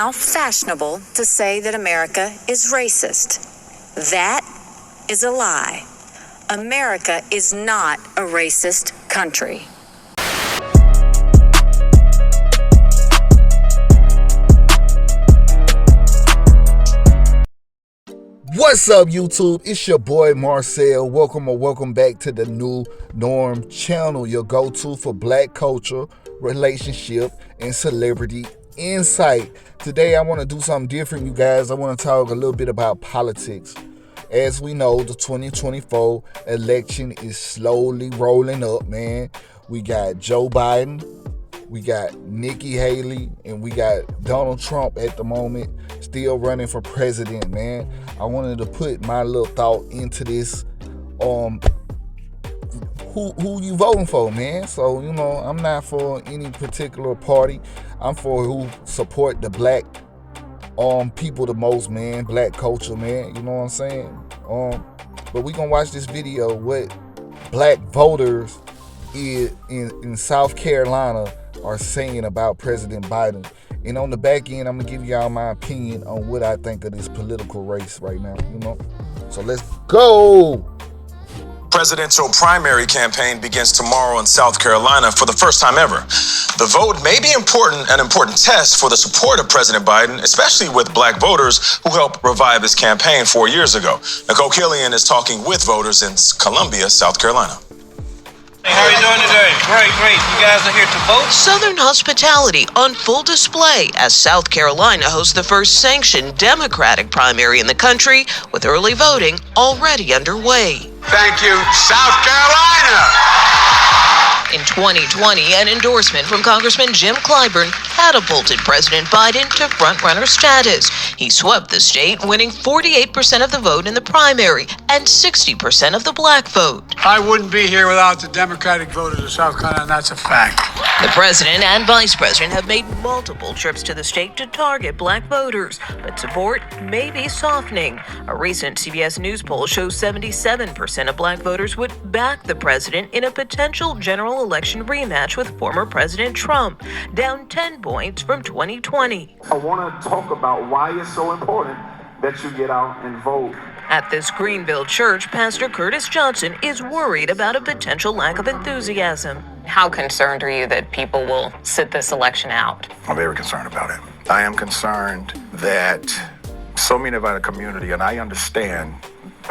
now fashionable to say that America is racist. That is a lie. America is not a racist country. What's up, YouTube? It's your boy Marcel. Welcome back to the New Norm channel, your go-to for black culture, relationship, and celebrity insight. Today I want to do something different, you guys. I want to talk a little bit about politics. As we know, the 2024 election is slowly rolling up, man. We got Joe Biden, we got Nikki Haley, and we got Donald Trump at the moment still running for president, man. I wanted to put my little thought into this. Who you voting for, man? So, you know, I'm not for any particular party. I'm for who support the black people the most, man. Black culture, man. You know what I'm saying? But we gonna watch this video what black voters in South Carolina are saying about President Biden. And on the back end, I'm gonna give y'all my opinion on what I think of this political race right now, you know? So let's go! Presidential primary campaign begins tomorrow in South Carolina for the first time ever. The vote may be an important test for the support of President Biden, especially with black voters who helped revive his campaign 4 years ago. Kaale is talking with voters in Columbia, South Carolina. Hey, how are you doing today? Great. You guys are here to vote? Southern hospitality on full display as South Carolina hosts the first sanctioned Democratic primary in the country, with early voting already underway. Thank you, South Carolina! In 2020, an endorsement from Congressman Jim Clyburn catapulted President Biden to frontrunner status. He swept the state, winning 48% of the vote in the primary and 60% of the black vote. I wouldn't be here without the Democratic voters of South Carolina, and that's a fact. The president and vice president have made multiple trips to the state to target black voters, but support may be softening. A recent CBS News poll shows 77% of black voters would back the president in a potential general election rematch with former President Trump, down 10 points from 2020. I want to talk about why it's so important that you get out and vote. At this Greenville church, Pastor Curtis Johnson is worried about a potential lack of enthusiasm. How concerned are you that people will sit this election out? I'm very concerned about it. I am concerned that so many of our community, and I understand,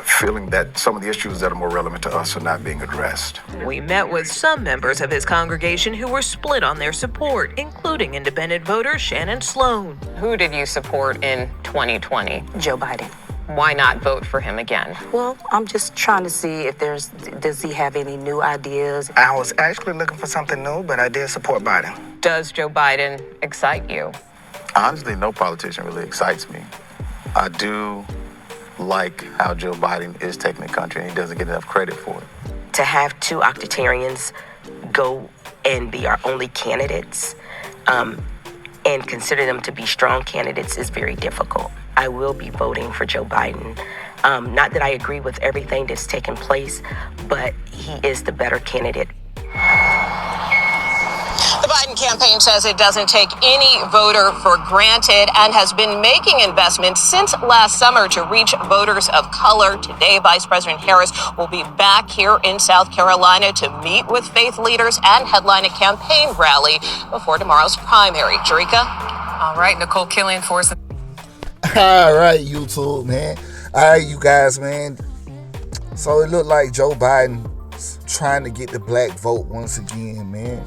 feeling that some of the issues that are more relevant to us are not being addressed. We met with some members of his congregation who were split on their support, including independent voter Shannon Sloan. Who did you support in 2020? Joe Biden. Why not vote for him again? Well, I'm just trying to see if does he have any new ideas? I was actually looking for something new, but I did support Biden. Does Joe Biden excite you? Honestly, no politician really excites me. I do like how Joe Biden is taking the country, and he doesn't get enough credit for it. To have two octogenarians go and be our only candidates and consider them to be strong candidates is very difficult. I will be voting for Joe Biden. Not that I agree with everything that's taken place, but he is the better candidate. The Biden campaign says it doesn't take any voter for granted and has been making investments since last summer to reach voters of color. Today, Vice President Harris will be back here in South Carolina to meet with faith leaders and headline a campaign rally before tomorrow's primary. Jerika? All right, Nicole Killian for us. All right, YouTube, man. All right, you guys, man. So it looked like Joe Biden's trying to get the black vote once again, man.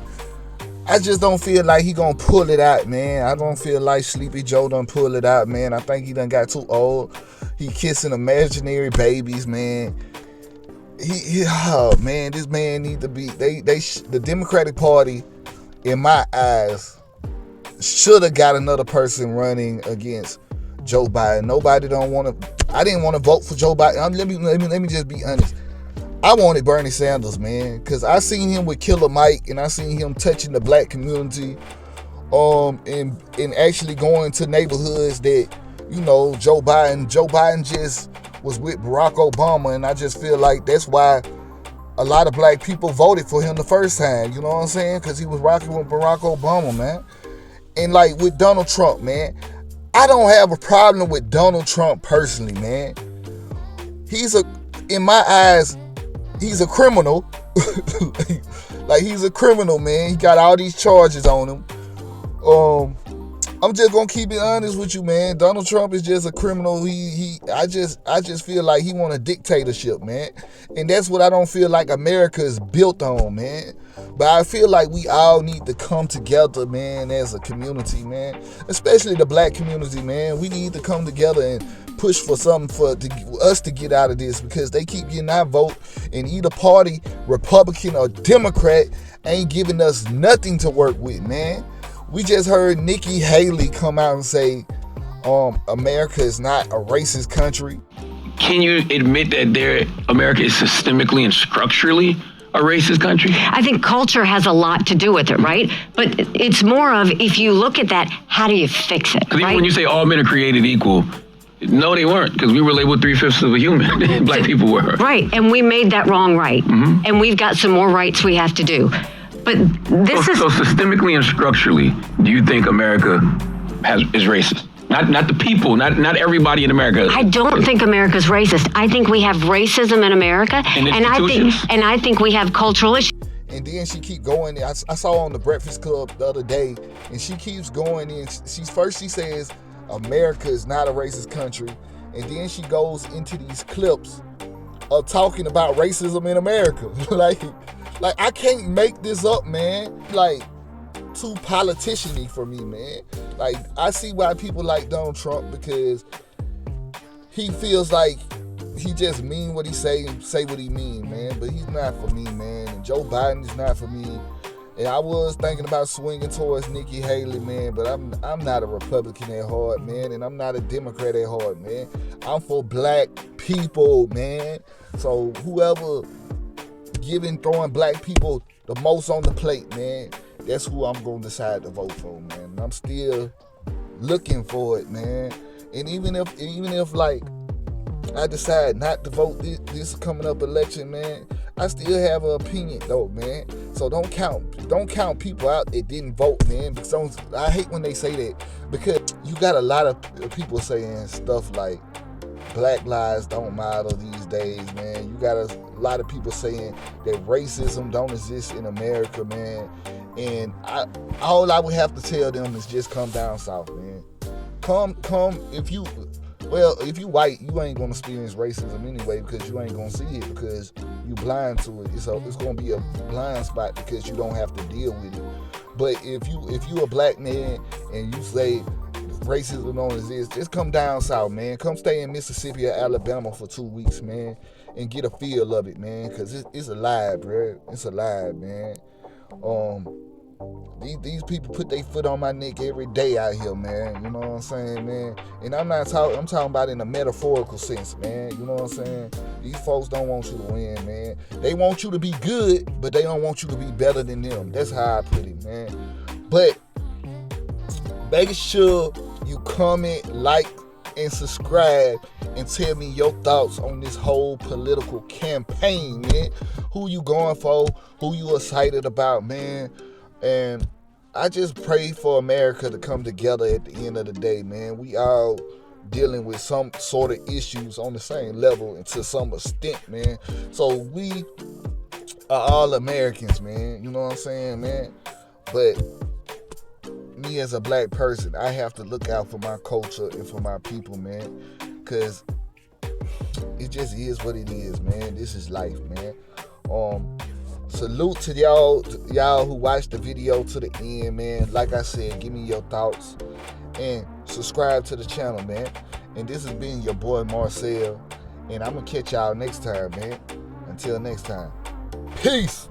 I just don't feel like he gonna pull it out, man. I don't feel like Sleepy Joe done pull it out, man. I think he done got too old. He kissing imaginary babies, man. Oh man, this man need to be. The Democratic Party, in my eyes, should have got another person running against Joe Biden. Nobody don't want to. I didn't want to vote for Joe Biden. Let me just be honest. I wanted Bernie Sanders, man, because I seen him with Killer Mike, and I seen him touching the black community, and actually going to neighborhoods that, you know, Joe Biden just was with Barack Obama, and I just feel like that's why a lot of black people voted for him the first time, you know what I'm saying? Because he was rocking with Barack Obama, man. And like with Donald Trump, man, I don't have a problem with Donald Trump personally, man. In my eyes, he's a criminal. Like, he's a criminal, man. He got all these charges on him. I'm just gonna keep it honest with you, man. Donald Trump is just a criminal. I just feel like he want a dictatorship, man. And that's what I don't feel like America is built on, man. But I feel like we all need to come together, man, as a community, man. Especially the black community, man. We need to come together and push for something for us to get out of this, because they keep getting our vote, and either party, Republican or Democrat, ain't giving us nothing to work with, man. We just heard Nikki Haley come out and say America is not a racist country. Can you admit that America is systemically and structurally a racist country? I think culture has a lot to do with it, right? But it's more of, if you look at that, how do you fix it? Because even when you say all men are created equal, no, they weren't, because we were labeled 3/5 of a human. Black people were. Right, and we made that wrong right. Mm-hmm. And we've got some more rights we have to do. But so systemically and structurally, do you think America is racist? Not the people, not everybody in America. I don't think America's racist. I think we have racism in America, and I think we have cultural issues. And then she keep going. I saw on the Breakfast Club the other day, and she keeps going in. She says America is not a racist country, and then she goes into these clips of talking about racism in America. Like I can't make this up, man. Like, too politician-y for me, man. Like, I see why people like Donald Trump, because he feels like he just mean what he say and say what he mean, man. But he's not for me, man. And Joe Biden is not for me. And I was thinking about swinging towards Nikki Haley, man, but I'm not a Republican at heart, man, and I'm not a Democrat at heart, man. I'm for black people, man. So whoever throwing black people the most on the plate, man, that's who I'm going to decide to vote for, man. And I'm still looking for it, man. And even if like I decide not to vote this coming up election, man, I still have an opinion though, man. So don't count people out that didn't vote, man. Because I hate when they say that, because you got a lot of people saying stuff like Black lives don't matter these days, man. You got a lot of people saying that racism don't exist in America, man. And all I would have to tell them is just come down south, man. Come. If you white, you ain't gonna experience racism anyway, because you ain't gonna see it, because you blind to it. So it's gonna be a blind spot because you don't have to deal with it. But if you a black man and you say racism don't exist, just come down south, man. Come stay in Mississippi or Alabama for 2 weeks, man, and get a feel of it, man, because it's alive, bro. It's alive, man. These people put their foot on my neck every day out here, man. You know what I'm saying, man? And I'm talking about in a metaphorical sense, man. You know what I'm saying? These folks don't want you to win, man. They want you to be good, but they don't want you to be better than them. That's how I put it, man. But make sure you comment, like, and subscribe, and tell me your thoughts on this whole political campaign, man. Who you going for? Who you excited about, man? And I just pray for America to come together at the end of the day, man. We all dealing with some sort of issues on the same level and to some extent, man. So we are all Americans, man. You know what I'm saying, man? But me as a black person, I have to look out for my culture and for my people, man. Because it just is what it is, man. This is life, man. Salute to y'all who watched the video to the end, man. Like I said, give me your thoughts and subscribe to the channel, man. And this has been your boy Marcel, and I'm gonna catch y'all next time, man. Until next time, peace.